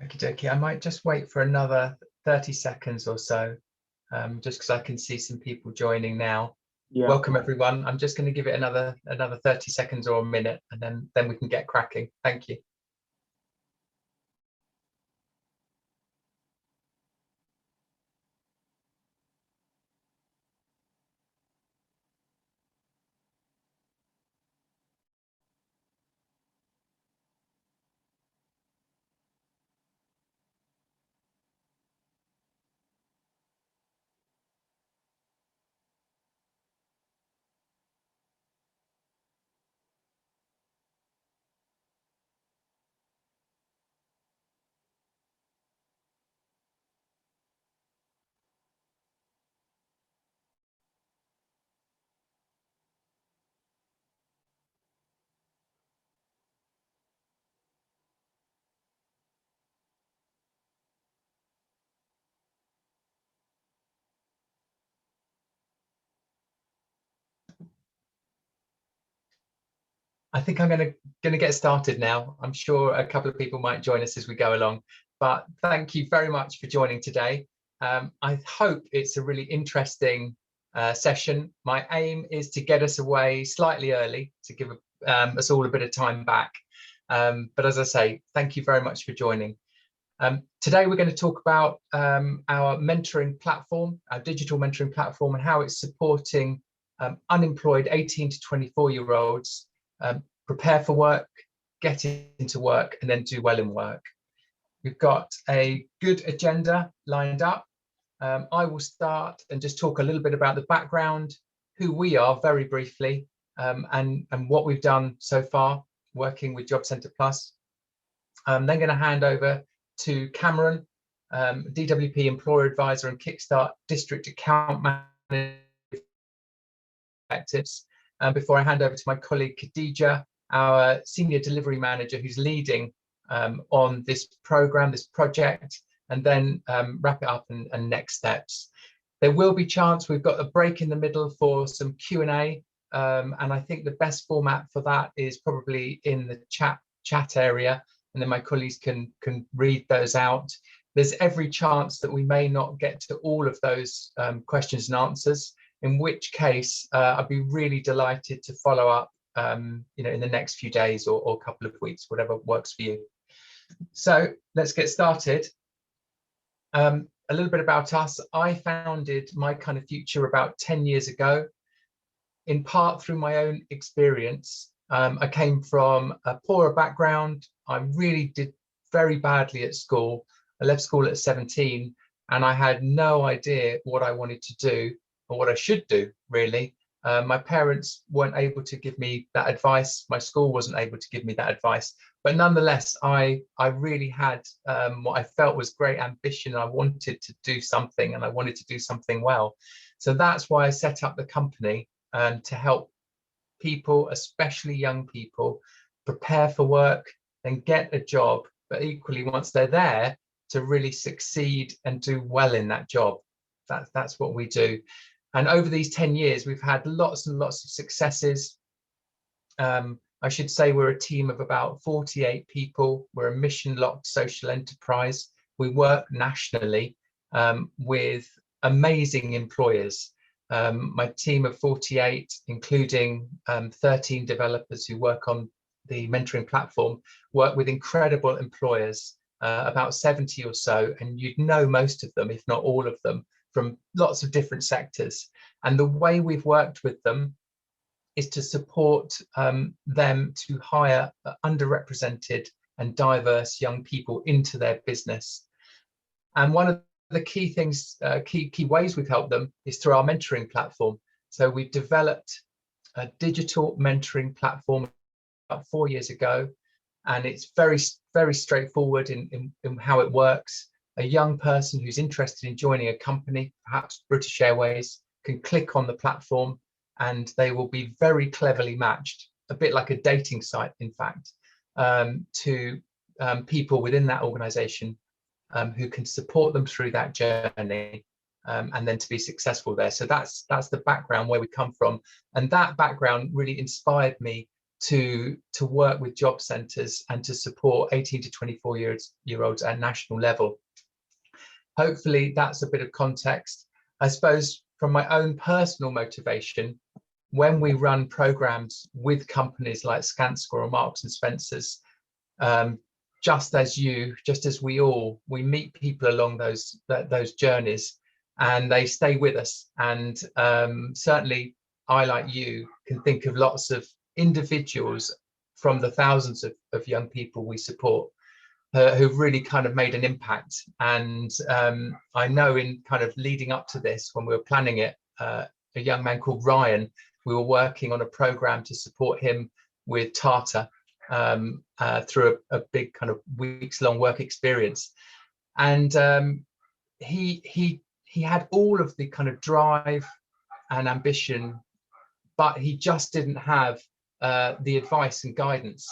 Okie dokie. I might just wait for another 30 seconds or so, just because I can see some people joining now. Yeah. Welcome everyone. I'm just going to give it another 30 seconds or a minute, and then we can get cracking. Thank you. I think I'm going to get started now. I'm sure a couple of people might join us as we go along, but thank you very much for joining today. I hope it's a really interesting session. My aim is to get us away slightly early to give us all a bit of time back. But as I say, thank you very much for joining. Today we're going to talk about our mentoring platform, our digital mentoring platform, and how it's supporting unemployed 18 to 24-year-olds prepare for work, get into work, and then do well in work. We've got a good agenda lined up. I will start and just talk a little bit about the background, who we are very briefly, and what we've done so far working with Job Centre Plus. I'm then going to hand over to Cameron, DWP Employer Advisor and Kickstart District Account Manager before I hand over to my colleague Khadija, our Senior Delivery Manager, who's leading on this program, this project, and then wrap it up and next steps. There will be chance, we've got a break in the middle for some Q&A, and I think the best format for that is probably in the chat area, and then my colleagues can read those out. There's every chance that we may not get to all of those questions and answers, in which case I'd be really delighted to follow up in the next few days or a couple of weeks, whatever works for you. So let's get started. A little bit about us. I founded MyKindaFuture about 10 years ago, in part through my own experience. I came from a poorer background. I really did very badly at school. I left school at 17 and I had no idea what I wanted to do or what I should do, really. My parents weren't able to give me that advice. My school wasn't able to give me that advice. But nonetheless, I really had what I felt was great ambition. I wanted to do something, and I wanted to do something well. So that's why I set up the company to help people, especially young people, prepare for work and get a job, but equally once they're there, to really succeed and do well in that job. That's what we do. And over these 10 years, we've had lots and lots of successes. I should say we're a team of about 48 people. We're a mission-locked social enterprise. We work nationally with amazing employers. My team of 48, including 13 developers who work on the mentoring platform, work with incredible employers, about 70 or so, and you'd know most of them, if not all of them, from lots of different sectors. And the way we've worked with them is to support them to hire underrepresented and diverse young people into their business. And one of the key things, key ways we've helped them is through our mentoring platform. So we've developed a digital mentoring platform about 4 years ago, and it's very, very straightforward in how it works. A young person who's interested in joining a company, perhaps British Airways, can click on the platform and they will be very cleverly matched, a bit like a dating site, in fact, to people within that organization who can support them through that journey and then to be successful there. So that's the background where we come from. And that background really inspired me to work with job centres and to support 18 to 24-year-olds at national level. Hopefully that's a bit of context. I suppose from my own personal motivation, when we run programs with companies like Skanska or Marks and Spencer's, just as we all, we meet people along those journeys, and they stay with us. And certainly I, like you, can think of lots of individuals from the thousands of young people we support who've really kind of made an impact. And I know in kind of leading up to this, when we were planning it, a young man called Ryan, we were working on a program to support him with Tata through a big kind of weeks-long work experience. And he had all of the kind of drive and ambition, but he just didn't have the advice and guidance.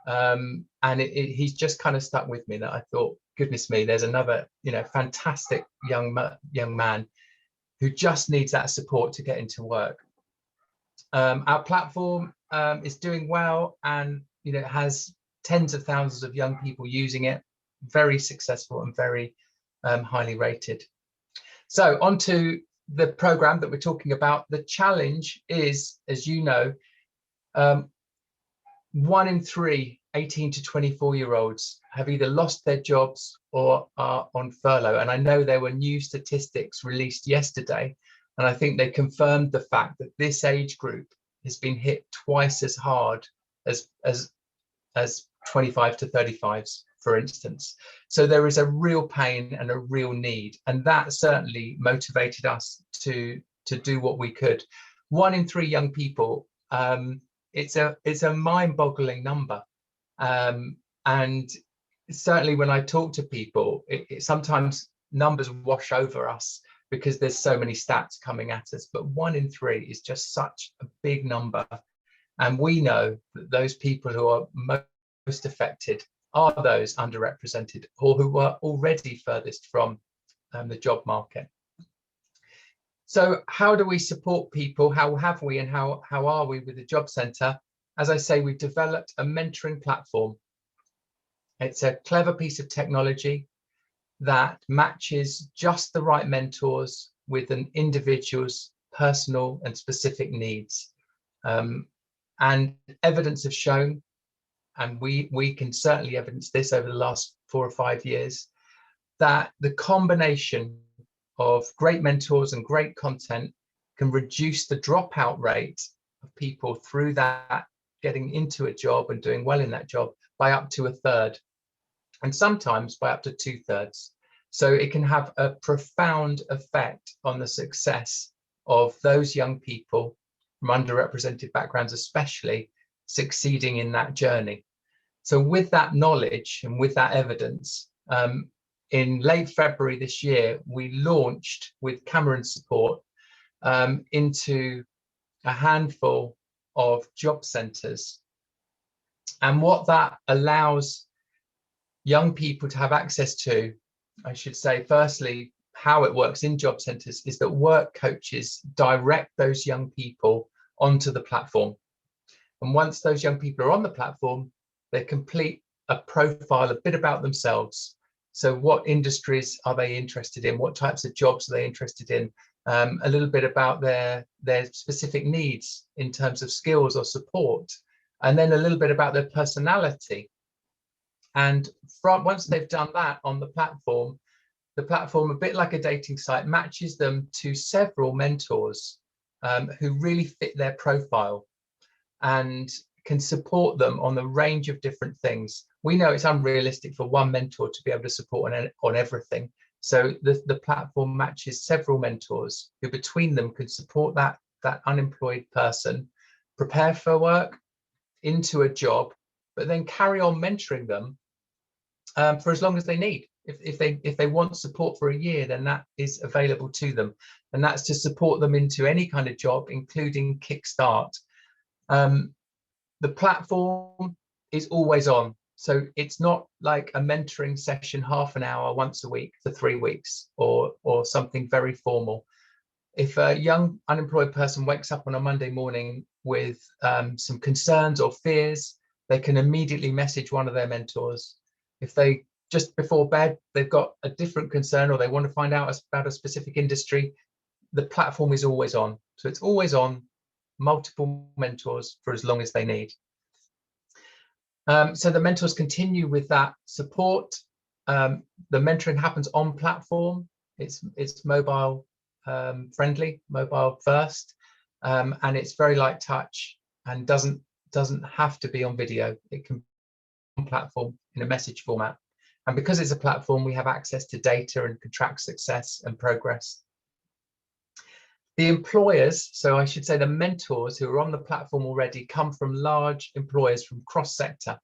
And he's just kind of stuck with me, that I thought, goodness me, there's another, fantastic young man who just needs that support to get into work. Our platform is doing well, and has tens of thousands of young people using it, very successful and very highly rated. So on to the program that we're talking about. The challenge is, as you know, 1 in 3 18 to 24-year-olds have either lost their jobs or are on furlough. And I know there were new statistics released yesterday, and I think they confirmed the fact that this age group has been hit twice as hard as 25 to 35s, for instance. So there is a real pain and a real need, and that certainly motivated us to do what we could. 1 in 3 young people, it's a mind-boggling number, and certainly when I talk to people, it sometimes numbers wash over us because there's so many stats coming at us, but 1 in 3 is just such a big number. And we know that those people who are most affected are those underrepresented, or who were already furthest from the job market. So how do we support people? How have we, and how are we with the Job Centre? As I say, we've developed a mentoring platform. It's a clever piece of technology that matches just the right mentors with an individual's personal and specific needs. And evidence has shown, and we can certainly evidence this over the last 4 or 5 years, that the combination of great mentors and great content can reduce the dropout rate of people through that, getting into a job and doing well in that job, by up to 1/3, and sometimes by up to 2/3. So it can have a profound effect on the success of those young people from underrepresented backgrounds, especially, succeeding in that journey. So with that knowledge and with that evidence, in late February this year, we launched, with Cameron's support, into a handful of job centres. And what that allows young people to have access to, I should say, firstly, how it works in job centres is that work coaches direct those young people onto the platform. And once those young people are on the platform, they complete a profile, a bit about themselves. So what industries are they interested in? What types of jobs are they interested in? A little bit about their specific needs in terms of skills or support, and then a little bit about their personality. And once they've done that on the platform, a bit like a dating site, matches them to several mentors who really fit their profile and can support them on a range of different things. We know it's unrealistic for one mentor to be able to support on everything. So the platform matches several mentors who between them can support that unemployed person, prepare for work, into a job, but then carry on mentoring them for as long as they need. If they want support for a year, then that is available to them. And that's to support them into any kind of job, including Kickstart. The platform is always on. So it's not like a mentoring session, half an hour once a week for 3 weeks, or something very formal. If a young unemployed person wakes up on a Monday morning with some concerns or fears, they can immediately message one of their mentors. If they just before bed, they've got a different concern or they want to find out about a specific industry, the platform is always on. So it's always on, multiple mentors for as long as they need. So the mentors continue with that support. The mentoring happens on platform. It's mobile friendly, mobile first, and it's very light touch and doesn't have to be on video. It can be on platform in a message format. And because it's a platform, we have access to data and can track success and progress. The employers, so I should say the mentors who are on the platform already, come from large employers from cross-sector.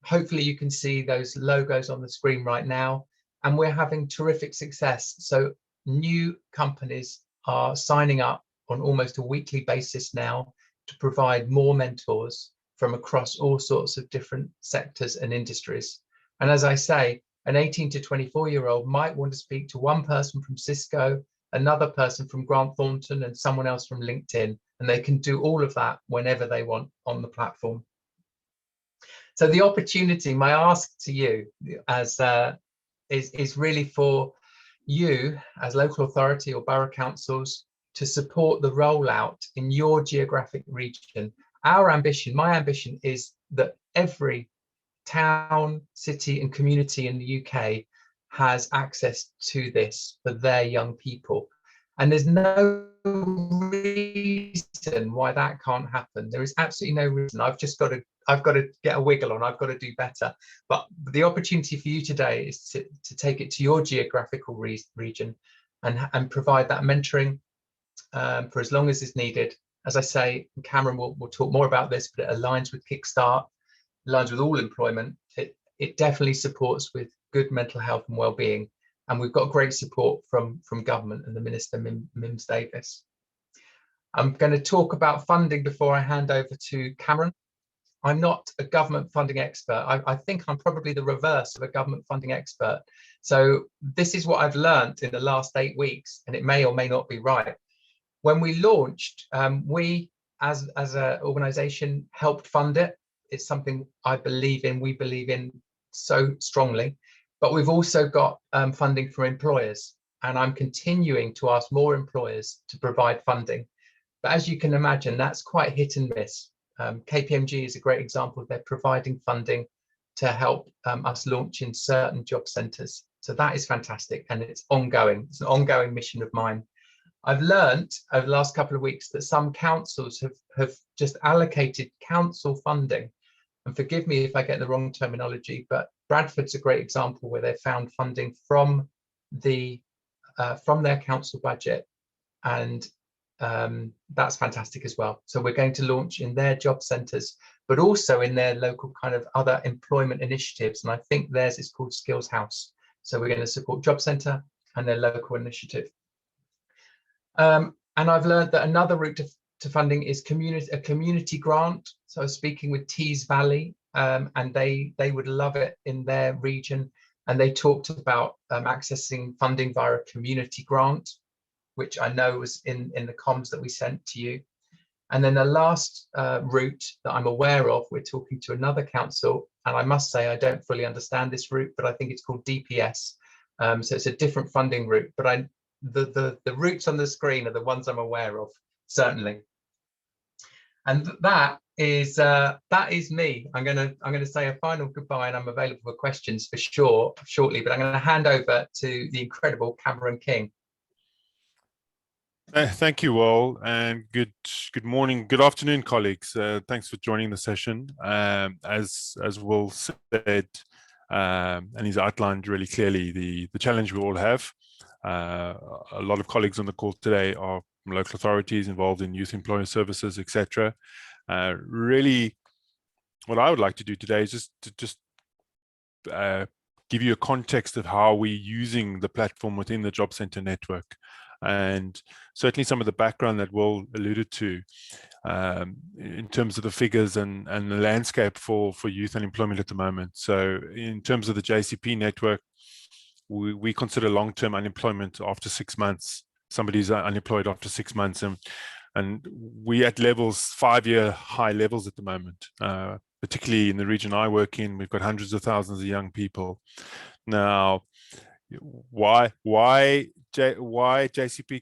Hopefully you can see those logos on the screen right now, and we're having terrific success. So new companies are signing up on almost a weekly basis now to provide more mentors from across all sorts of different sectors and industries. And as I say, an 18 to 24-year-old might want to speak to one person from Cisco, another person from Grant Thornton, and someone else from LinkedIn, and they can do all of that whenever they want on the platform. So the opportunity, my ask to you as is really for you as local authority or borough councils to support the rollout in your geographic region. Our ambition, my ambition, is that every town, city and community in the UK has access to this for their young people. And there's no reason why that can't happen. There is absolutely no reason. I've got to get a wiggle on, I've got to do better. But the opportunity for you today is to take it to your geographical region and provide that mentoring for as long as is needed. As I say, Cameron will talk more about this, but it aligns with Kickstart, aligns with all employment. It definitely supports with good mental health and well-being. And we've got great support from government and the Minister, Mims Davis. I'm going to talk about funding before I hand over to Cameron. I'm not a government funding expert. I think I'm probably the reverse of a government funding expert. So this is what I've learned in the last 8 weeks, and it may or may not be right. When we launched, we as an organisation helped fund it. It's something I believe in, we believe in so strongly. But we've also got funding for employers, and I'm continuing to ask more employers to provide funding. But as you can imagine, that's quite hit and miss. KPMG is a great example. They're providing funding to help us launch in certain job centres. So that is fantastic, and it's ongoing. It's an ongoing mission of mine. I've learned over the last couple of weeks that some councils have just allocated council funding. And forgive me if I get the wrong terminology, but Bradford's a great example where they found funding from their council budget, and that's fantastic as well. So we're going to launch in their job centres, but also in their local kind of other employment initiatives. And I think theirs is called Skills House. So we're going to support Job Centre and their local initiative. And I've learned that another route to funding is a community grant. So I was speaking with Tees Valley, and they would love it in their region. And they talked about accessing funding via a community grant, which I know was in the comms that we sent to you. And then the last route that I'm aware of, we're talking to another council, and I must say I don't fully understand this route, but I think it's called DPS. So it's a different funding route, but the routes on the screen are the ones I'm aware of, certainly. And that is me. I'm gonna say a final goodbye, and I'm available for questions for sure shortly. But I'm going to hand over to the incredible Cameron King. Thank you, Will, and good morning, good afternoon, colleagues. Thanks for joining the session. As Will said, and he's outlined really clearly the challenge we all have. A lot of colleagues on the call today are from local authorities involved in youth employment services, etc. Really, what I would like to do today is just give you a context of how we're using the platform within the Job Centre network, and certainly some of the background that Will alluded to in terms of the figures and the landscape for youth unemployment at the moment. So in terms of the JCP network, we consider long-term unemployment after 6 months. Somebody's unemployed after 6 months, and And we at levels, 5-year high levels at the moment, particularly in the region I work in. We've got hundreds of thousands of young people. Now, why JCP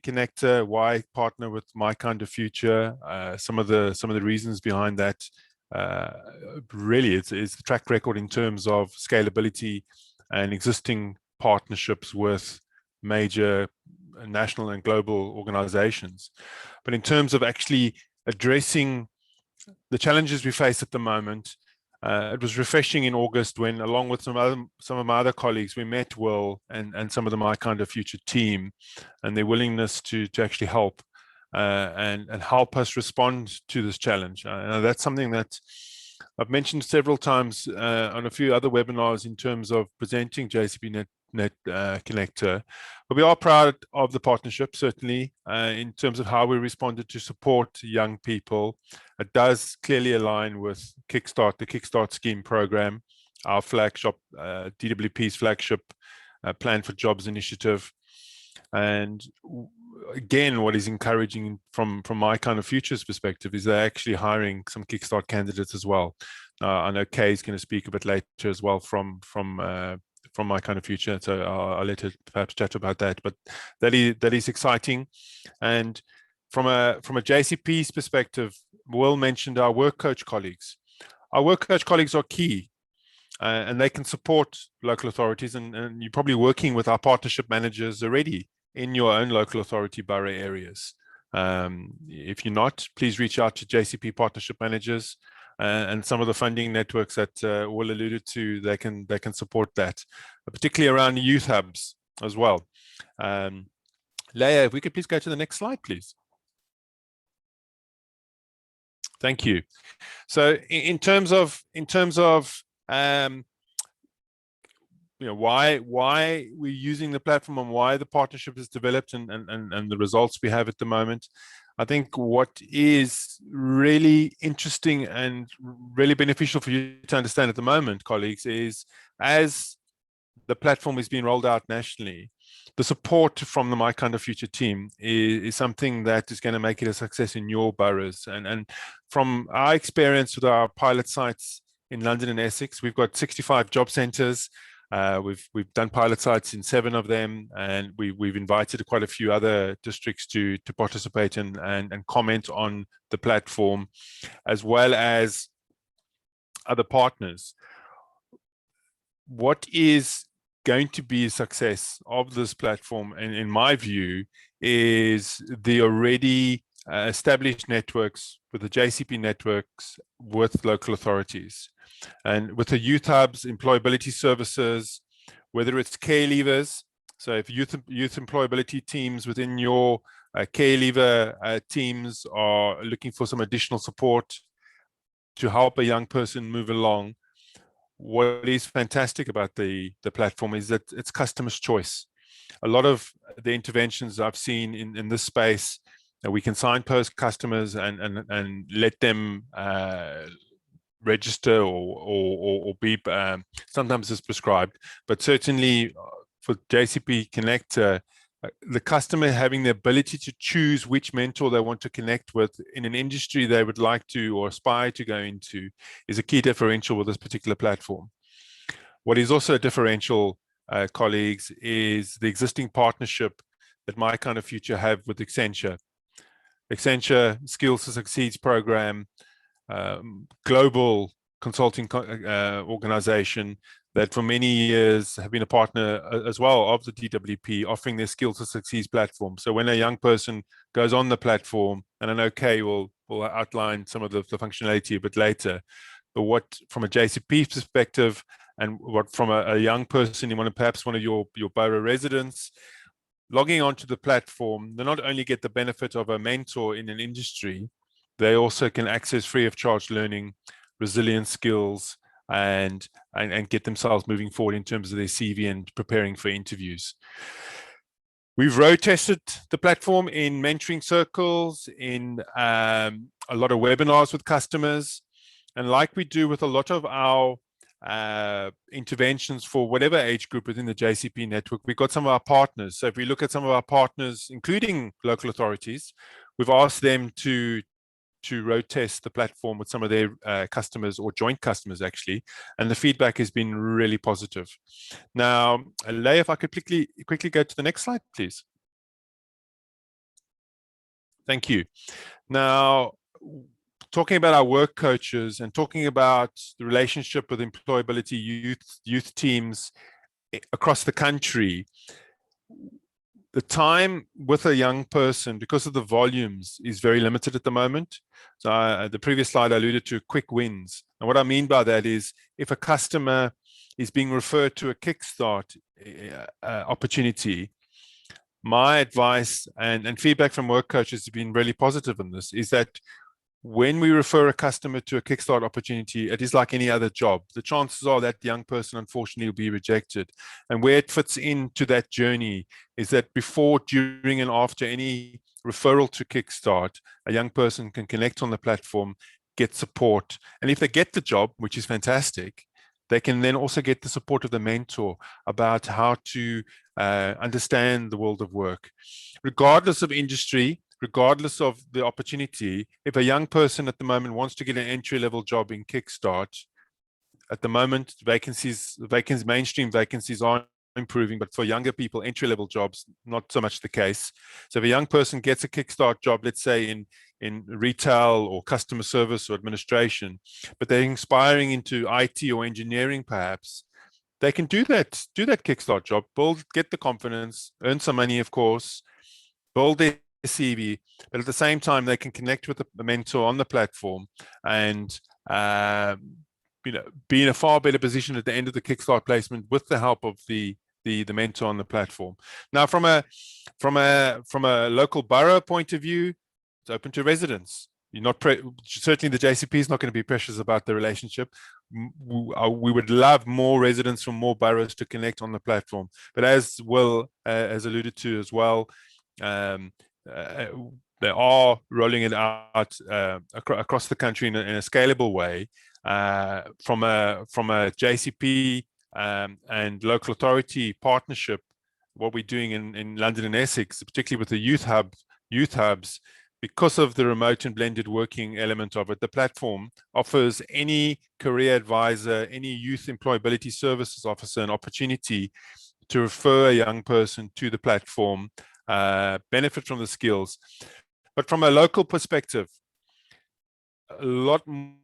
Connector? Why partner with MyKindaFuture? Some of the reasons behind that, really, it's the track record in terms of scalability and existing partnerships with major national and global organizations. But in terms of actually addressing the challenges we face at the moment, it was refreshing in August when, along with some of my other colleagues, we met Will and some of the MyKindaFuture team, and their willingness to actually help and help us respond to this challenge. That's something that I've mentioned several times on a few other webinars in terms of presenting JCP Net Connector. But we are proud of the partnership, certainly, in terms of how we responded to support young people. It does clearly align with Kickstart, the Kickstart Scheme program, our flagship, DWP's flagship Plan for Jobs initiative. And again, what is encouraging from MyKindaFuture's perspective is they're actually hiring some Kickstart candidates as well. I know Kay is going to speak a bit later as well from MyKindaFuture, so I'll let her perhaps chat about that. But that is exciting. And from a JCP's perspective, Will mentioned our work coach colleagues. Our work coach colleagues are key, and they can support local authorities. And you're probably working with our partnership managers already in your own local authority borough areas. If you're not, please reach out to JCP partnership managers. And some of the funding networks that Will alluded to, they can support that, particularly around youth hubs as well. Leah, if we could please go to the next slide, please. Thank you. So in terms of why we're using the platform and why the partnership is developed and the results we have at the moment, I think what is really interesting and really beneficial for you to understand at the moment, colleagues, is as the platform is being rolled out nationally, the support from the MyKindaFuture team is something that is going to make it a success in your boroughs. And from our experience with our pilot sites in London and Essex, we've got 65 job centres. We've done pilot sites in 7 of them, and we've invited quite a few other districts to participate and comment on the platform, as well as other partners. What is going to be a success of this platform, and in my view, is the already established networks with the JCP networks with local authorities. And with the youth hubs, employability services, whether it's care leavers, so if youth employability teams within your care leaver teams are looking for some additional support to help a young person move along, what is fantastic about the platform is that it's customer's choice. A lot of the interventions I've seen in this space, we can signpost customers and let them register or be sometimes it's prescribed, but certainly for JCP Connector, the customer having the ability to choose which mentor they want to connect with in an industry they would like to or aspire to go into is a key differential with this particular platform. What is also a differential, colleagues, is the existing partnership that MyKindaFuture have with Accenture. Accenture Skills to Succeed program, global consulting organization that for many years have been a partner as well of the DWP, offering their Skills to Succeed platform. So when a young person goes on the platform, and I know Kay will outline some of the functionality a bit later, but what from a JCP perspective and what from a young person, perhaps one of your borough residents, logging onto the platform, they not only get the benefit of a mentor in an industry, they also can access free of charge learning, resilience skills, and get themselves moving forward in terms of their CV and preparing for interviews. We've road tested the platform in mentoring circles, in a lot of webinars with customers, and like we do with a lot of our interventions for whatever age group within the JCP network, we've got some of our partners. So if we look at some of our partners, including local authorities, We've asked them to road test the platform with some of their customers, or joint customers actually, and the feedback has been really positive. Now, Leigh, if I could quickly go to the next slide, please. Thank you. Now, talking about our work coaches and talking about the relationship with employability youth teams across the country, the time with a young person, because of the volumes, is very limited at the moment. So the previous slide I alluded to quick wins. And what I mean by that is, if a customer is being referred to a Kickstart opportunity, my advice and feedback from work coaches has been really positive in this, is that when we refer a customer to a Kickstart opportunity, it is like any other job. The chances are that young person, unfortunately, will be rejected. And where it fits into that journey is that before, during, and after any referral to Kickstart, a young person can connect on the platform, get support. And if they get the job, which is fantastic, they can then also get the support of the mentor about how to understand the world of work. Regardless of industry, regardless of the opportunity, if a young person at the moment wants to get an entry-level job in Kickstart, at the moment, mainstream vacancies are improving, but for younger people, entry-level jobs, not so much the case. So if a young person gets a Kickstart job, let's say in retail or customer service or administration, but they're inspiring into IT or engineering perhaps, they can do that Kickstart job, get the confidence, earn some money, of course, build their CV, but at the same time they can connect with a mentor on the platform and be in a far better position at the end of the Kickstart placement with the help of the mentor on the platform. Now, from a local borough point of view, it's open to residents. You're not certainly the JCP is not going to be precious about the relationship. We would love more residents from more boroughs to connect on the platform, but as Will has alluded to as well, they are rolling it out across the country in a scalable way. From a JCP and local authority partnership, what we're doing in London and Essex, particularly with the youth hubs, because of the remote and blended working element of it, the platform offers any career advisor, any youth employability services officer an opportunity to refer a young person to the platform, benefit from the skills. But from a local perspective, a lot more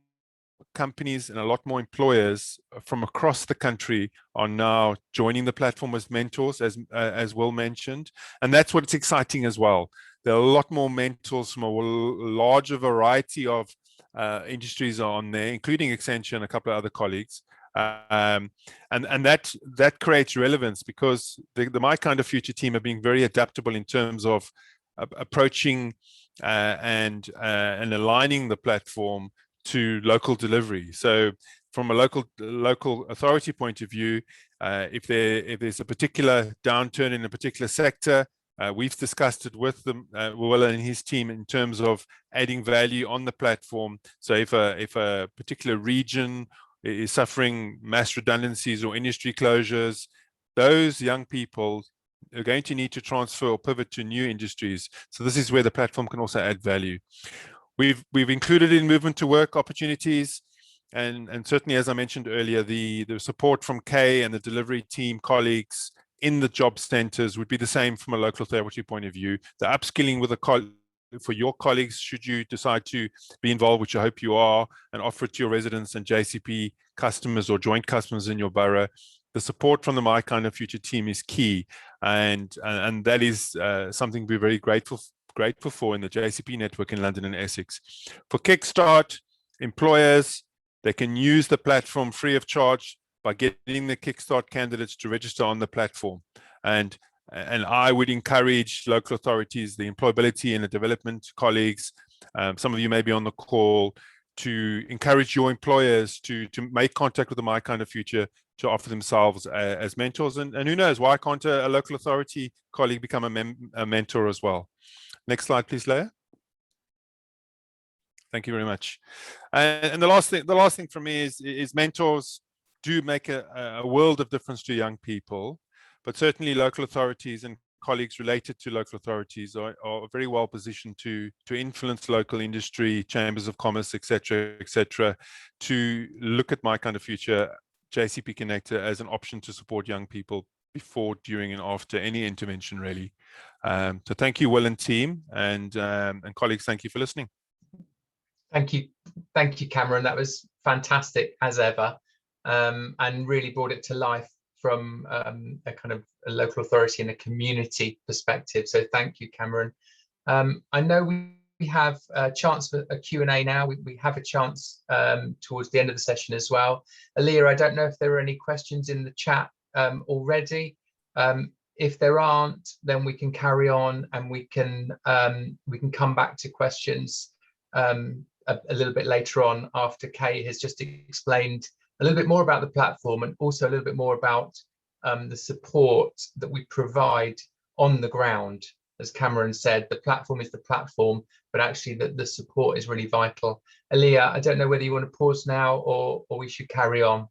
companies and a lot more employers from across the country are now joining the platform as mentors, as Will mentioned, and that's what's exciting as well. There are a lot more mentors from a larger variety of industries on there, including Accenture and a couple of other colleagues. And that creates relevance, because the MyKindaFuture team are being very adaptable in terms of approaching and aligning the platform to local delivery. So from a local authority point of view, if there's a particular downturn in a particular sector, we've discussed it with them, Will and his team, in terms of adding value on the platform. So if a particular region is suffering mass redundancies or industry closures, those young people are going to need to transfer or pivot to new industries. So this is where the platform can also add value. We've included in movement to work opportunities, and certainly, as I mentioned earlier, the support from Kay and the delivery team colleagues in the job centers would be the same from a local authority point of view. The upskilling with for your colleagues, should you decide to be involved, which I hope you are, and offer it to your residents and JCP customers or joint customers in your borough. The support from the MyKindaFuture team is key, and that is something we're very grateful for in the JCP network in London and Essex. For Kickstart, employers, they can use the platform free of charge by getting the Kickstart candidates to register on the platform. And I would encourage local authorities, the employability and the development colleagues, some of you may be on the call, to encourage your employers to make contact with the MyKindaFuture to offer themselves as mentors. And who knows, why can't a local authority colleague become a mentor as well? Next slide, please, Leah. Thank you very much. And the last thing for me is mentors do make a world of difference to young people, but certainly local authorities and colleagues related to local authorities are very well positioned to influence local industry, chambers of commerce, etc., to look at MyKindaFuture JCP Connector as an option to support young people before, during, and after any intervention, really. So thank you, Will and team, and colleagues, thank you for listening. Thank you, Cameron. That was fantastic as ever, and really brought it to life from a kind of a local authority and a community perspective. So thank you, Cameron. I know we have a chance for a Q&A now. We have a chance towards the end of the session as well. Aaliyah, I don't know if there are any questions in the chat already. If there aren't, then we can carry on, and we can come back to questions a little bit later on, after Kay has just explained a little bit more about the platform, and also a little bit more about the support that we provide on the ground. As Cameron said, the platform is the platform, but actually the support is really vital. Aaliyah, I don't know whether you want to pause now or we should carry on.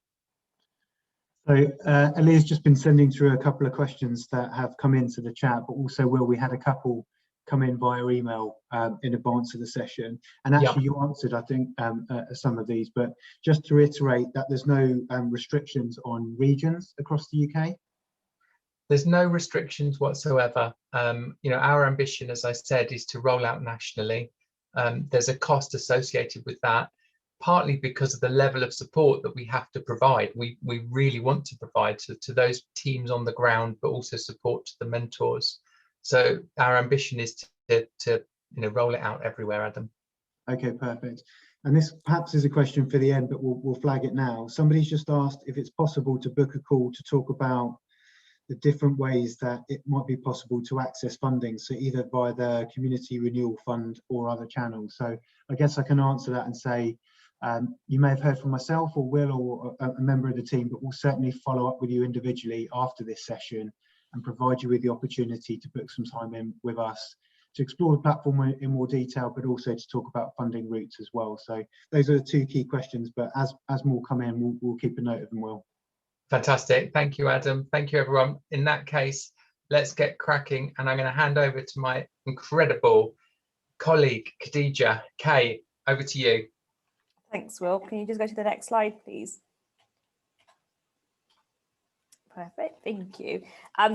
So Aaliyah's just been sending through a couple of questions that have come into the chat, but also, Will, we had a couple come in via email in advance of the session, and actually you answered, I think, some of these, but just to reiterate that there's no restrictions on regions across the UK. There's no restrictions whatsoever. You know, our ambition, as I said, is to roll out nationally. There's a cost associated with that, partly because of the level of support that we have to provide. We really want to provide to those teams on the ground, but also support to the mentors. So our ambition is to roll it out everywhere, Adam. Okay, perfect. And this perhaps is a question for the end, but we'll flag it now. Somebody's just asked if it's possible to book a call to talk about the different ways that it might be possible to access funding, so either via the Community Renewal Fund or other channels. So I guess I can answer that and say, you may have heard from myself or Will or a member of the team, but we'll certainly follow up with you individually after this session and provide you with the opportunity to book some time in with us to explore the platform in more detail, but also to talk about funding routes as well. So those are the two key questions, but as more come in, we'll keep a note of them, Will. Fantastic. Thank you, Adam. Thank you, everyone. In that case, let's get cracking, and I'm going to hand over to my incredible colleague, Khadija. Kay, over to you. Thanks, Will. Can you just go to the next slide, please? Perfect, thank you.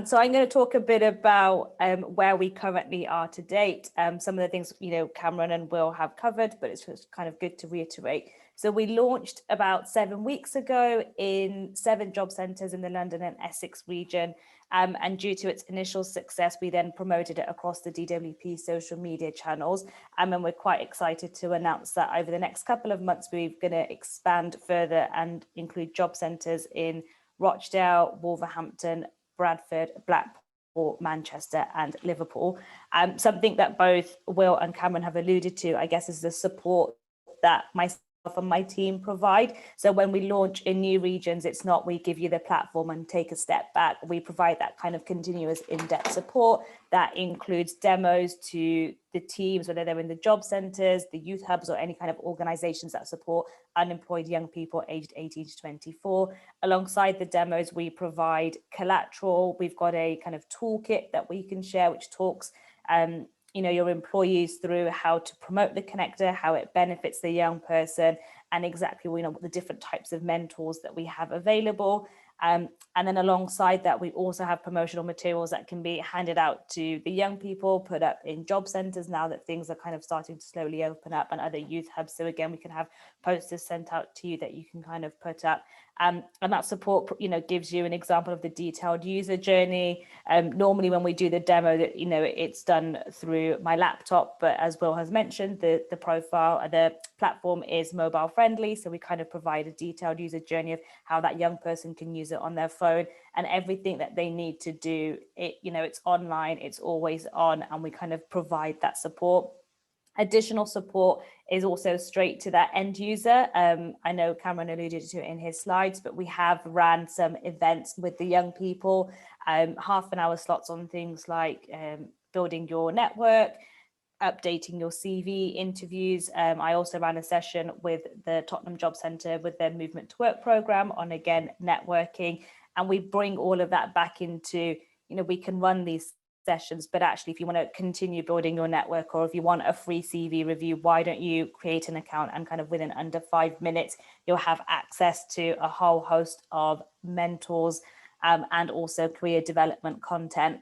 So I'm going to talk a bit about where we currently are to date. Some of the things, Cameron and Will have covered, but it's just kind of good to reiterate. So we launched about 7 weeks ago in 7 job centres in the London and Essex region. And due to its initial success, we then promoted it across the DWP social media channels. And we're quite excited to announce that over the next couple of months, we're going to expand further and include job centres in Rochdale, Wolverhampton, Bradford, Blackpool, Manchester and Liverpool. Something that both Will and Cameron have alluded to, I guess, is the support that myself and my team provide. So when we launch in new regions, it's not we give you the platform and take a step back. We provide that kind of continuous in-depth support that includes demos to the teams, whether they're in the job centres, the youth hubs, or any kind of organisations that support unemployed young people aged 18 to 24. Alongside the demos, we provide collateral. We've got a kind of toolkit that we can share, which talks your employees through how to promote the connector, how it benefits the young person, and exactly what the different types of mentors that we have available. And then alongside that, we also have promotional materials that can be handed out to the young people, put up in job centres now that things are kind of starting to slowly open up, and other youth hubs. So again, we can have posters sent out to you that you can kind of put up. And that support, gives you an example of the detailed user journey. Normally when we do the demo, that it's done through my laptop, but as Will has mentioned, the platform is mobile friendly. So we kind of provide a detailed user journey of how that young person can use it on their phone, and everything that they need to do. It's online, it's always on, and we kind of provide that support. Additional support is also straight to that end user. I know Cameron alluded to it in his slides, but we have ran some events with the young people, half an hour slots on things like building your network, updating your CV, interviews. I also ran a session with the Tottenham Job Centre with their Movement to Work programme on, again, networking. And we bring all of that back into, we can run these sessions, but actually if you want to continue building your network, or if you want a free CV review, why don't you create an account, and kind of within under 5 minutes you'll have access to a whole host of mentors and also career development content.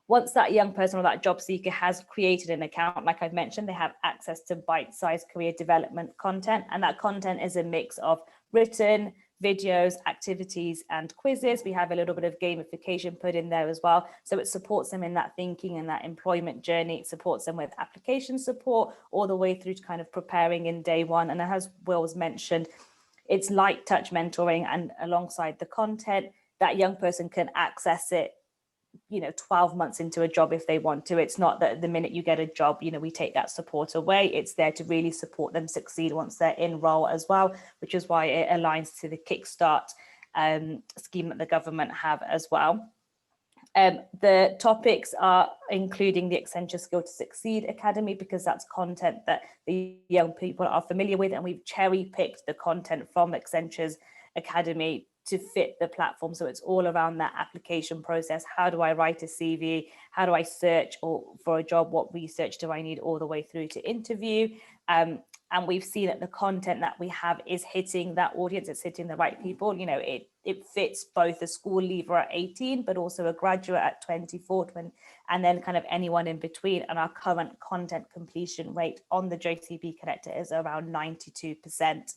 Once that young person or that job seeker has created an account, like I've mentioned, they have access to bite-sized career development content, and that content is a mix of written, videos, activities, and quizzes. We have a little bit of gamification put in there as well, so it supports them in that thinking and that employment journey. It supports them with application support all the way through to kind of preparing in day one. And as Will's mentioned, it's light touch mentoring, and alongside the content, that young person can access it 12 months into a job if they want to. It's not that the minute you get a job, we take that support away. It's there to really support them succeed once they're in role as well, which is why it aligns to the Kickstart scheme that the government have as well. The topics are including the Accenture Skill to Succeed Academy, because that's content that the young people are familiar with, and we've cherry picked the content from Accenture's Academy to fit the platform. So it's all around that application process. How do I write a CV? How do I search for a job? What research do I need, all the way through to interview? And we've seen that the content that we have is hitting that audience. It's hitting the right people. It fits both a school leaver at 18, but also a graduate at 24, and then kind of anyone in between. And our current content completion rate on the JCB Connector is around 92%.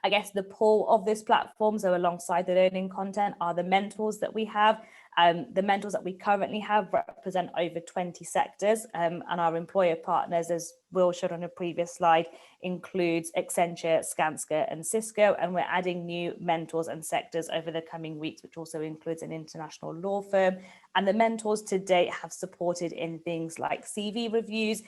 I guess the pull of this platform, so alongside the learning content, are the mentors that we have. The mentors that we currently have represent over 20 sectors, and our employer partners, as Will showed on a previous slide, includes Accenture, Skanska, and Cisco, and we're adding new mentors and sectors over the coming weeks, which also includes an international law firm. And the mentors to date have supported in things like CV reviews.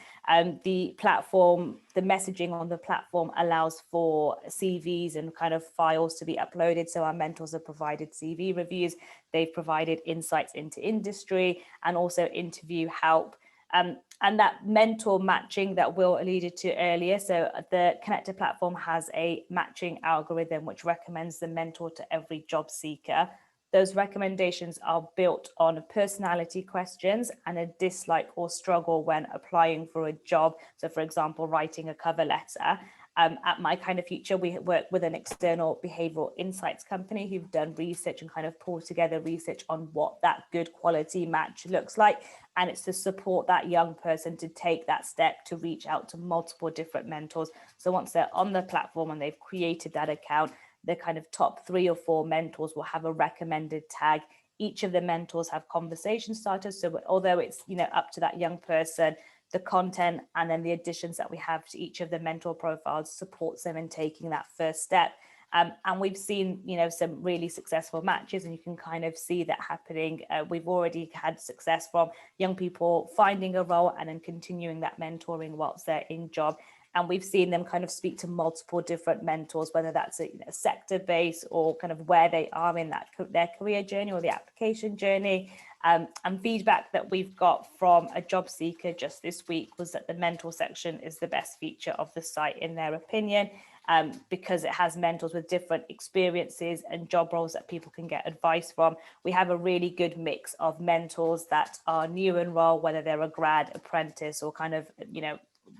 The platform, the messaging on the platform allows for CVs and kind of files to be uploaded. So our mentors have provided CV reviews. They've provided insights into industry and also interview help. And that mentor matching that Will alluded to earlier. So the Connector platform has a matching algorithm which recommends the mentor to every job seeker. Those recommendations are built on personality questions and a dislike or struggle when applying for a job. So for example, writing a cover letter. At MyKindaFuture, we work with an external behavioral insights company who've done research and kind of pulled together research on what that good quality match looks like. And it's to support that young person to take that step to reach out to multiple different mentors. So once they're on the platform and they've created that account, the kind of top 3 or 4 mentors will have a recommended tag. Each of the mentors have conversation starters. So although it's up to that young person, the content and then the additions that we have to each of the mentor profiles supports them in taking that first step. And we've seen, some really successful matches, and you can kind of see that happening. We've already had success from young people finding a role and then continuing that mentoring whilst they're in job. And we've seen them kind of speak to multiple different mentors, whether that's a sector base or kind of where they are in their career journey or the application journey. And feedback that we've got from a job seeker just this week was that the mentor section is the best feature of the site in their opinion, because it has mentors with different experiences and job roles that people can get advice from. We have a really good mix of mentors that are new in role, whether they're a grad, apprentice, or kind of,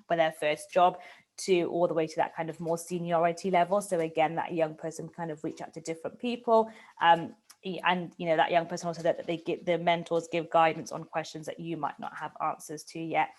for their first job, to all the way to that kind of more seniority level. So again, that young person kind of reach out to different people. And that young person also that they get, the mentors give guidance on questions that you might not have answers to yet.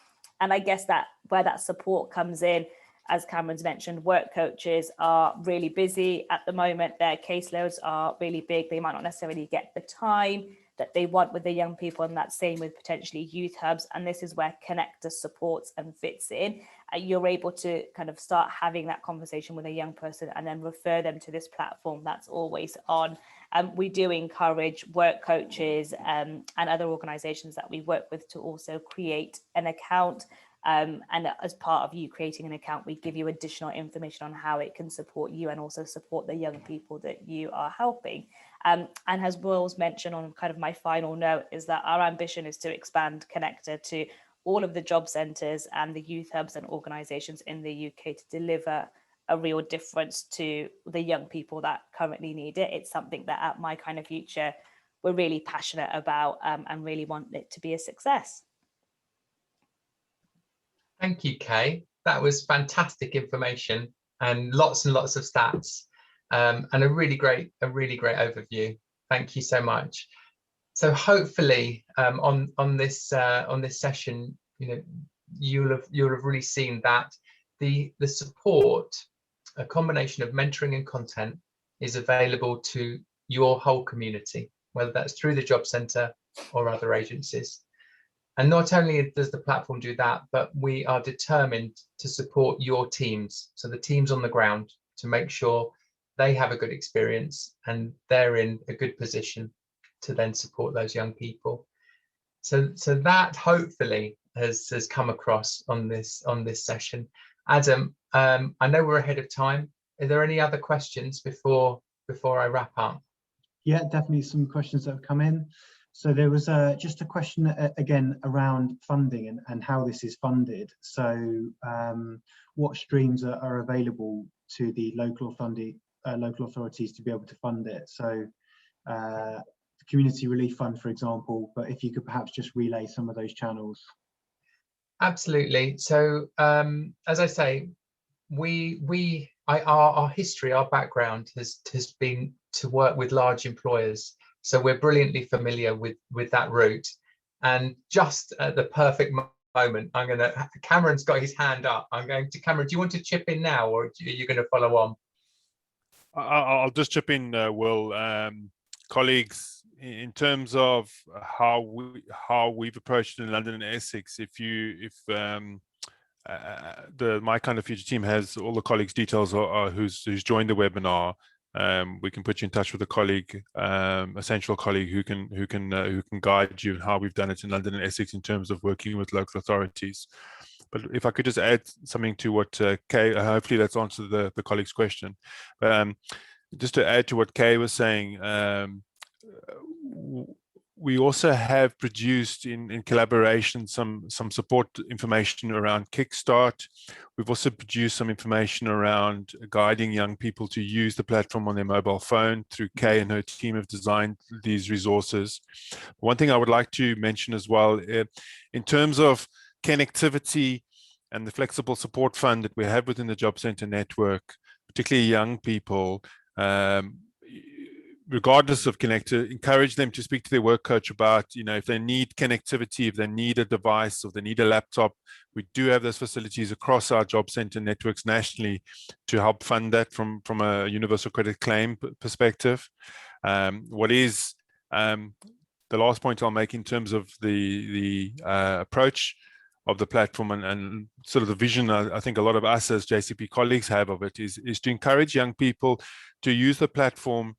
And I guess that where that support comes in, as Cameron's mentioned, work coaches are really busy at the moment. Their caseloads are really big. They might not necessarily get the time that they want with the young people, and that's same with potentially youth hubs. And this is where Connector supports and fits in. You're able to kind of start having that conversation with a young person and then refer them to this platform that's always on. We do encourage work coaches and other organizations that we work with to also create an account. And as part of you creating an account, we give you additional information on how it can support you and also support the young people that you are helping. And as Will's mentioned on kind of my final note, is that our ambition is to expand Connector to all of the job centres and the youth hubs and organisations in the UK to deliver a real difference to the young people that currently need it. It's something that at MyKindaFuture we're really passionate about and really want it to be a success. Thank you, Kay. That was fantastic information and lots of stats, and a really great overview. Thank you so much. So hopefully on this session, you'll have really seen that the support, a combination of mentoring and content, is available to your whole community, whether that's through the Job Centre or other agencies. And not only does the platform do that, but we are determined to support your teams, so the teams on the ground, to make sure they have a good experience and they're in a good position to then support those young people. So that hopefully has come across on this session. Adam, I know we're ahead of time. Are there any other questions before I wrap up? Yeah, definitely some questions that have come in. So there was just a question again around funding and how this is funded. So what streams are available to the local authorities to be able to fund it? So the Community Relief Fund, for example, but if you could perhaps just relay some of those channels. Absolutely. So as I say, our history, our background has been to work with large employers. So we're brilliantly familiar with that route. And just at the perfect moment, Cameron's got his hand up. I'm going to Cameron. Do you want to chip in now, or are you going to follow on? I'll just chip in, Will. Colleagues, in terms of how we've approached it in London and Essex, if the MyKindaFuture team has all the colleagues' details who's joined the webinar, we can put you in touch with a colleague, a central colleague who can guide you in how we've done it in London and Essex in terms of working with local authorities. But if I could just add something to what Kay, hopefully that's answered the colleague's question. Just to add to what Kay was saying, we also have produced in collaboration some support information around Kickstart. We've also produced some information around guiding young people to use the platform on their mobile phone. Through Kay and her team have designed these resources. One thing I would like to mention as well, in terms of connectivity and the flexible support fund that we have within the Job Centre network, particularly young people, regardless of connector, encourage them to speak to their work coach about, if they need connectivity, if they need a device, or they need a laptop. We do have those facilities across our Job Centre networks nationally to help fund that from a universal credit claim perspective. What is the last point I'll make in terms of the approach of the platform and sort of the vision I think a lot of us as JCP colleagues have of it is to encourage young people to use the platform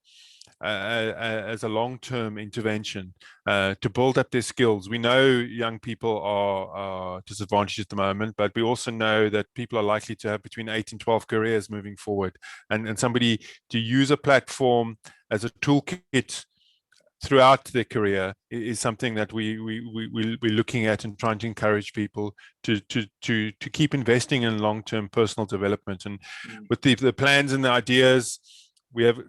as a long-term intervention to build up their skills. We know young people are disadvantaged at the moment, but we also know that people are likely to have between 8 and 12 careers moving forward. And somebody to use a platform as a toolkit throughout their career is something that we're looking at and trying to encourage people to keep investing in long-term personal development. And with the plans and the ideas, we have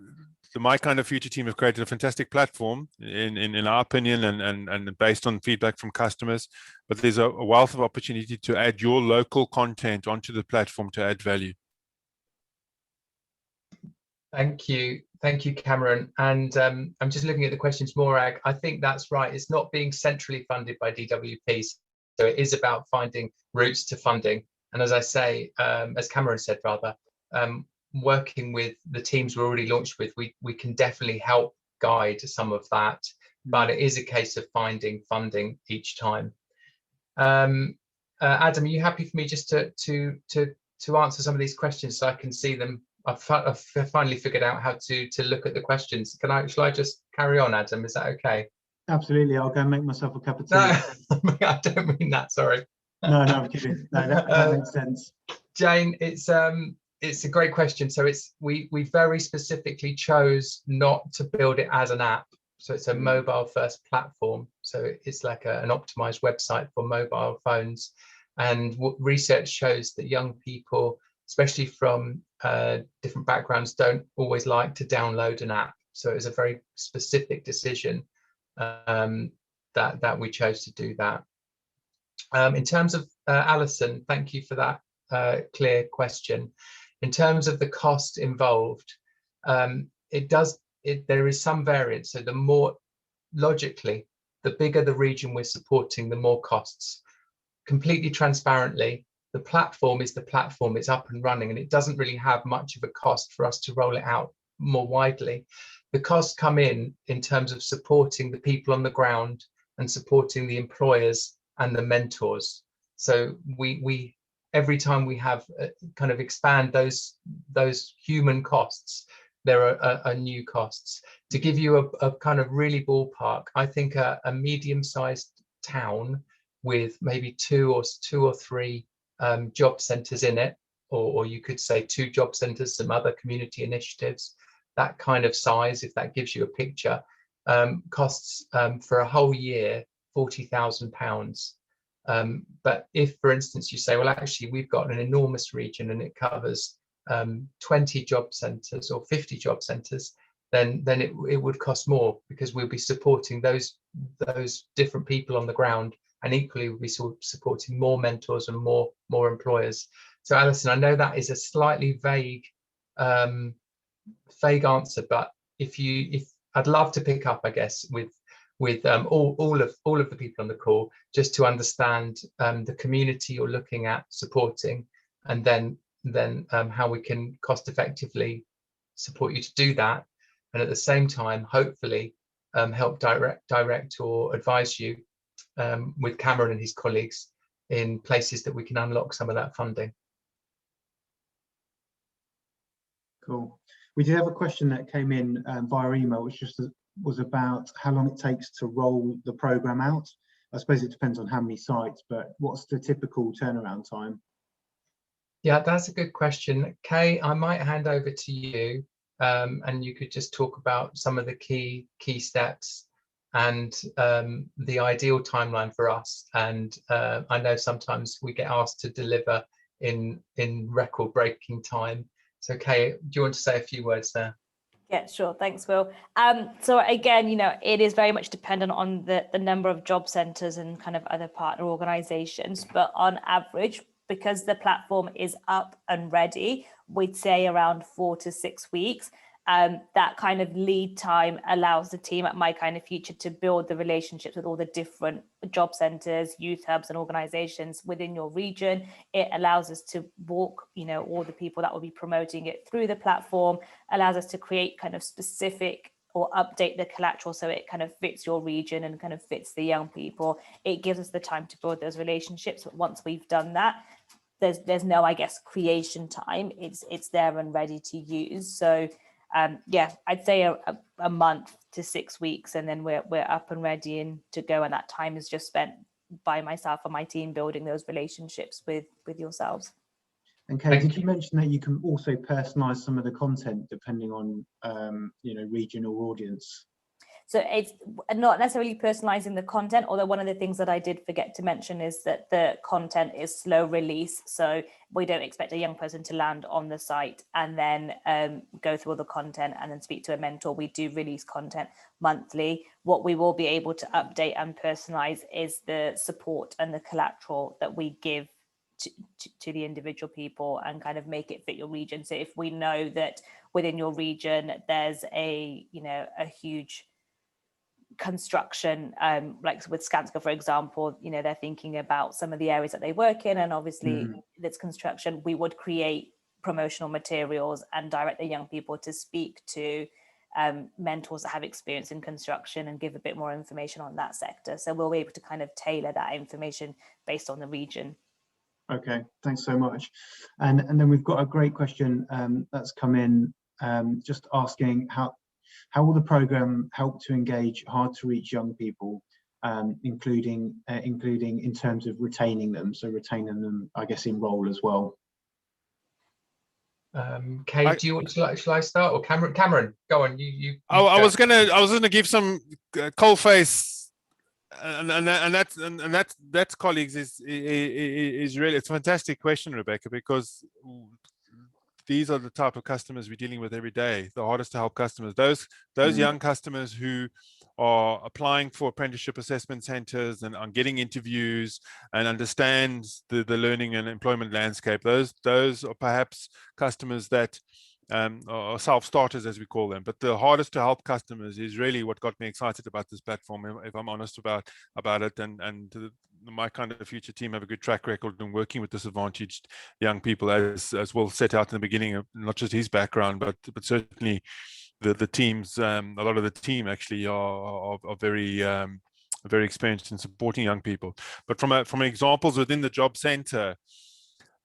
the MyKindaFuture team have created a fantastic platform in our opinion and based on feedback from customers, but there's a wealth of opportunity to add your local content onto the platform to add value. Thank you, Cameron. And I'm just looking at the questions, Morag. I think that's right. It's not being centrally funded by DWP, so it is about finding routes to funding. And as I say, as Cameron said, rather, working with the teams we're already launched with, we can definitely help guide some of that, but it is a case of finding funding each time. Adam, are you happy for me just to answer some of these questions so I can see them? I've finally figured out how to look at the questions. Shall I just carry on, Adam? Is that okay? Absolutely. I'll go and make myself a cup of tea. No, I don't mean that, sorry. No, I'm kidding. No, that makes sense. Jane, it's a great question. So we very specifically chose not to build it as an app. So it's a mobile first platform. So it's like an optimized website for mobile phones. And what research shows that young people, especially from different backgrounds, don't always like to download an app. So it was a very specific decision that we chose to do that. In terms of Alison, thank you for that clear question. In terms of the cost involved, there is some variance. So the more logically, the bigger the region we're supporting, the more costs. Completely transparently, the platform is the platform, it's up and running, and it doesn't really have much of a cost for us to roll it out more widely. The costs come in terms of supporting the people on the ground and supporting the employers and the mentors. So we every time we have kind of expand those human costs, there are new costs. To give you a kind of really ballpark, I think a medium-sized town with maybe two or three job centres in it, or you could say 2 job centres, some other community initiatives, that kind of size, if that gives you a picture, costs for a whole year £40,000. But if, for instance, you say, well, actually, we've got an enormous region and it covers 20 job centres or 50 job centres, then it would cost more, because we'll be supporting those different people on the ground, and equally we'll be supporting more mentors and more employers. So Alison, I know that is a slightly vague answer, but if I'd love to pick up, I guess, with all of the people on the call, just to understand the community you're looking at supporting, and then how we can cost effectively support you to do that, and at the same time hopefully help direct or advise you with Cameron and his colleagues in places that we can unlock some of that funding. Cool. We did have a question that came in via email, which was about how long it takes to roll the program out. I suppose it depends on how many sites, but what's the typical turnaround time? Yeah, that's a good question. Kay, I might hand over to you, and you could just talk about some of the key steps and the ideal timeline for us. And I know sometimes we get asked to deliver in record-breaking time. So Kay, do you want to say a few words there? Yeah, sure. Thanks, Will. So again, it is very much dependent on the number of job centres and kind of other partner organisations. But on average, because the platform is up and ready, we'd say around 4 to 6 weeks. That kind of lead time allows the team at MyKindaFuture to build the relationships with all the different job centres, youth hubs and organisations within your region. It allows us to walk, all the people that will be promoting it through the platform, allows us to create kind of specific or update the collateral so it kind of fits your region and kind of fits the young people. It gives us the time to build those relationships. But once we've done that, there's no, I guess, creation time. It's there and ready to use. So yeah, I'd say a month to 6 weeks, and then we're up and ready and to go. And that time is just spent by myself and my team building those relationships with yourselves. And Kate, did you mention that you can also personalise some of the content depending on region or audience? So it's not necessarily personalizing the content, although one of the things that I did forget to mention is that the content is slow release. So we don't expect a young person to land on the site and then go through all the content and then speak to a mentor. We do release content monthly. What we will be able to update and personalize is the support and the collateral that we give to the individual people and kind of make it fit your region. So if we know that within your region there's a huge construction, like with Skanska, for example, they're thinking about some of the areas that they work in, and obviously that's construction. We would create promotional materials and direct the young people to speak to mentors that have experience in construction and give a bit more information on that sector. So we'll be able to kind of tailor that information based on the region. Okay, thanks so much. And then we've got a great question that's come in, just asking how will the programme help to engage hard to reach young people, including in terms of retaining them, so retaining them, I guess, in role as well? Kate, do you want to, shall I start, or Cameron, go on. You I was gonna give some cold face, and that's colleagues is really, it's a fantastic question, Rebecca, because these are the type of customers we're dealing with every day. The hardest to help customers, those young customers who are applying for apprenticeship assessment centers and on getting interviews and understands the learning and employment landscape. Those are perhaps customers that or self-starters, as we call them. But the hardest to help customers is really what got me excited about this platform, if I'm honest about it. And my kind of future team have a good track record in working with disadvantaged young people, as Will set out in the beginning, not just his background, but certainly the teams. A lot of the team actually are very very experienced in supporting young people. But from examples within the job center,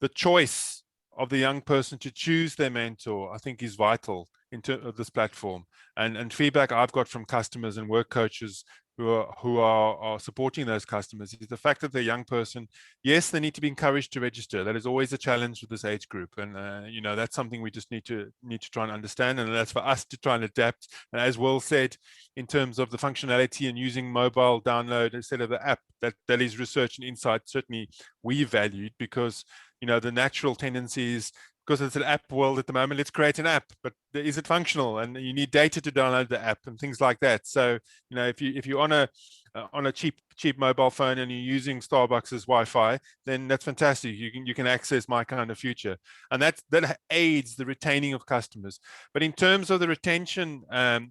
the choice of the young person to choose their mentor, I think, is vital in terms of this platform. And feedback I've got from customers and work coaches who are supporting those customers is the fact that the young person, yes, they need to be encouraged to register. That is always a challenge with this age group, and you know, that's something we just need to try and understand, and that's for us to try and adapt. And as Will said, in terms of the functionality and using mobile download instead of the app, that is research and insight certainly we valued, because you know, the natural tendency is, because it's an app world at the moment, let's create an app, but is it functional? And you need data to download the app and things like that. So, you know, if you're on a cheap mobile phone and you're using Starbucks' Wi-Fi, then that's fantastic. You can access MyKindaFuture, and that aids the retaining of customers. But in terms of the retention,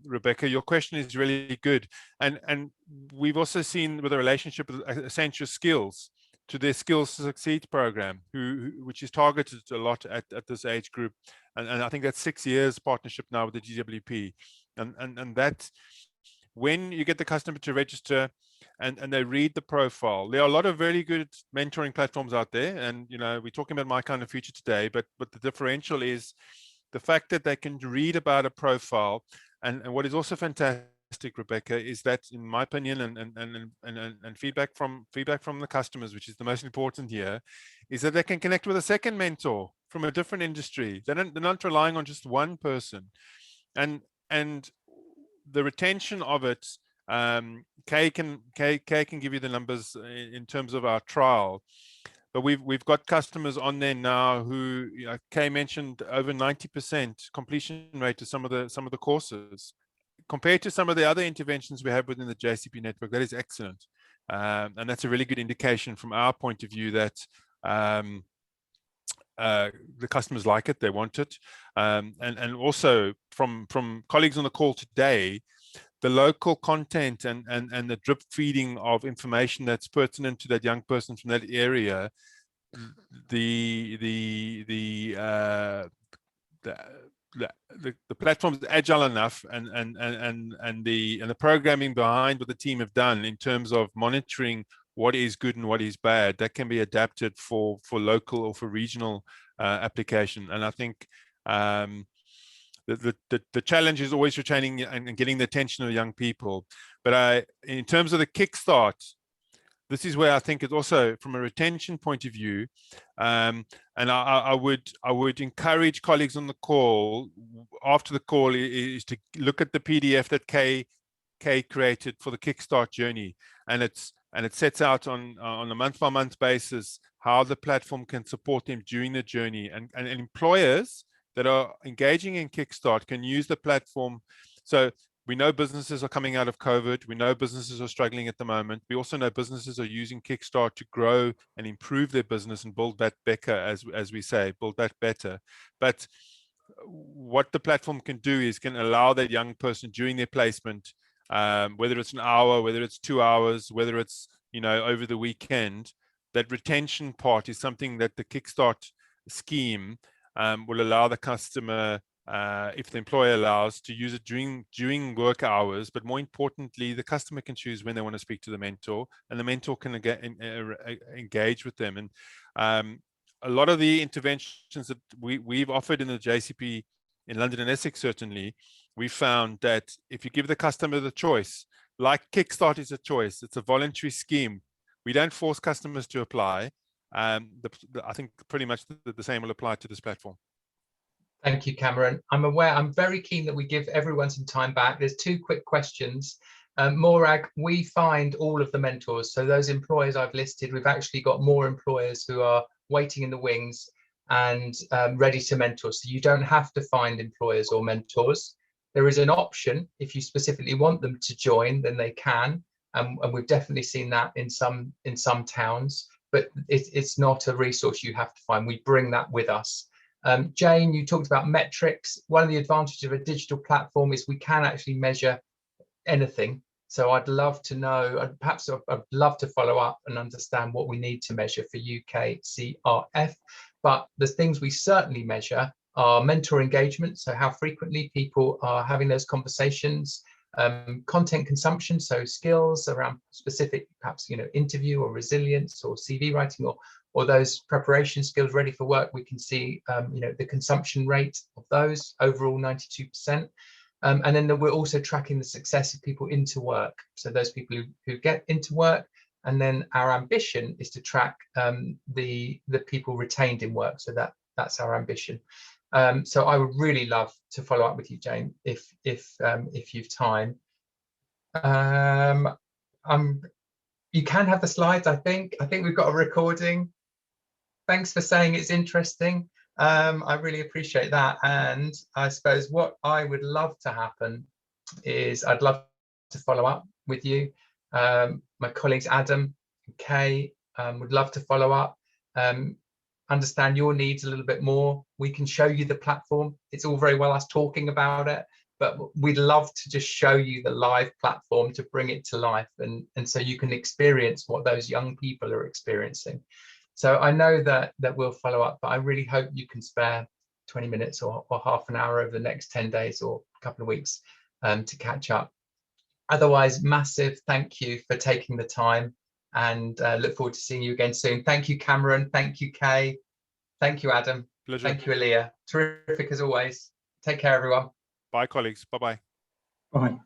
Rebecca, your question is really good, and we've also seen with a relationship with Essential Skills to their Skills to Succeed program, which is targeted a lot at this age group, and I think that's 6 years partnership now with the DWP, and that when you get the customer to register and they read the profile, there are a lot of very good mentoring platforms out there, and you know, we're talking about MyKindaFuture today, but the differential is the fact that they can read about a profile, and what is also fantastic, Rebecca, is that, in my opinion, and feedback from the customers, which is the most important here, is that they can connect with a second mentor from a different industry. They're not relying on just one person, and the retention of it. Kay can give you the numbers in terms of our trial, but we've got customers on there now who, you know, Kay mentioned over 90% completion rate to some of the courses. Compared to some of the other interventions we have within the JCP network, that is excellent. And that's a really good indication from our point of view that the customers like it, they want it. And also from colleagues on the call today, the local content and the drip feeding of information that's pertinent to that young person from that area, the platform is agile enough, and the programming behind what the team have done in terms of monitoring what is good and what is bad, that can be adapted for local or for regional application. And I think the challenge is always retaining and getting the attention of young people. But in terms of the kickstart, this is where I think it's also from a retention point of view, and I would encourage colleagues on the call, after the call, is to look at the PDF that Kay created for the Kickstart journey, and it sets out on a month-by-month basis how the platform can support them during the journey, and employers that are engaging in Kickstart can use the platform. So we know businesses are coming out of COVID. We know businesses are struggling at the moment. We also know businesses are using Kickstart to grow and improve their business and build that better, as we say, build that better. But what the platform can do is can allow that young person during their placement, whether it's an hour, whether it's 2 hours, whether it's, you know, over the weekend, that retention part is something that the Kickstart scheme will allow the customer, if the employer allows, to use it during work hours. But more importantly, the customer can choose when they want to speak to the mentor, and the mentor can engage with them. And a lot of the interventions that we've offered in the JCP in London and Essex, certainly, we found that if you give the customer the choice, like Kickstart is a choice, it's a voluntary scheme. We don't force customers to apply. I think pretty much the same will apply to this platform. Thank you, Cameron. I'm very keen that we give everyone some time back. There's 2 quick questions. Morag, we find all of the mentors. So those employers I've listed, we've actually got more employers who are waiting in the wings and ready to mentor. So you don't have to find employers or mentors. There is an option if you specifically want them to join, then they can, and we've definitely seen that in some towns. But it's not a resource you have to find. We bring that with us. Jane, you talked about metrics. One of the advantages of a digital platform is we can actually measure anything. So I'd love to know, perhaps I'd love to follow up and understand what we need to measure for UKCRF. But the things we certainly measure are mentor engagement, so how frequently people are having those conversations, content consumption, so skills around specific, perhaps, interview or resilience or CV writing or those preparation skills ready for work. We can see, the consumption rate of those, overall 92%. And then we're also tracking the success of people into work. So those people who get into work, and then our ambition is to track the people retained in work. So that's our ambition. So I would really love to follow up with you, Jane, if you've time. You can have the slides. I think we've got a recording. Thanks for saying it's interesting. I really appreciate that. And I suppose what I would love to happen is I'd love to follow up with you. My colleagues Adam and Kay would love to follow up, understand your needs a little bit more. We can show you the platform. It's all very well us talking about it, but we'd love to just show you the live platform to bring it to life, and so you can experience what those young people are experiencing. So I know that we'll follow up, but I really hope you can spare 20 minutes or half an hour over the next 10 days or a couple of weeks to catch up. Otherwise, massive thank you for taking the time, and look forward to seeing you again soon. Thank you, Cameron. Thank you, Kay. Thank you, Adam. Pleasure. Thank you, Aaliyah. Terrific as always. Take care, everyone. Bye, colleagues. Bye-bye. Bye.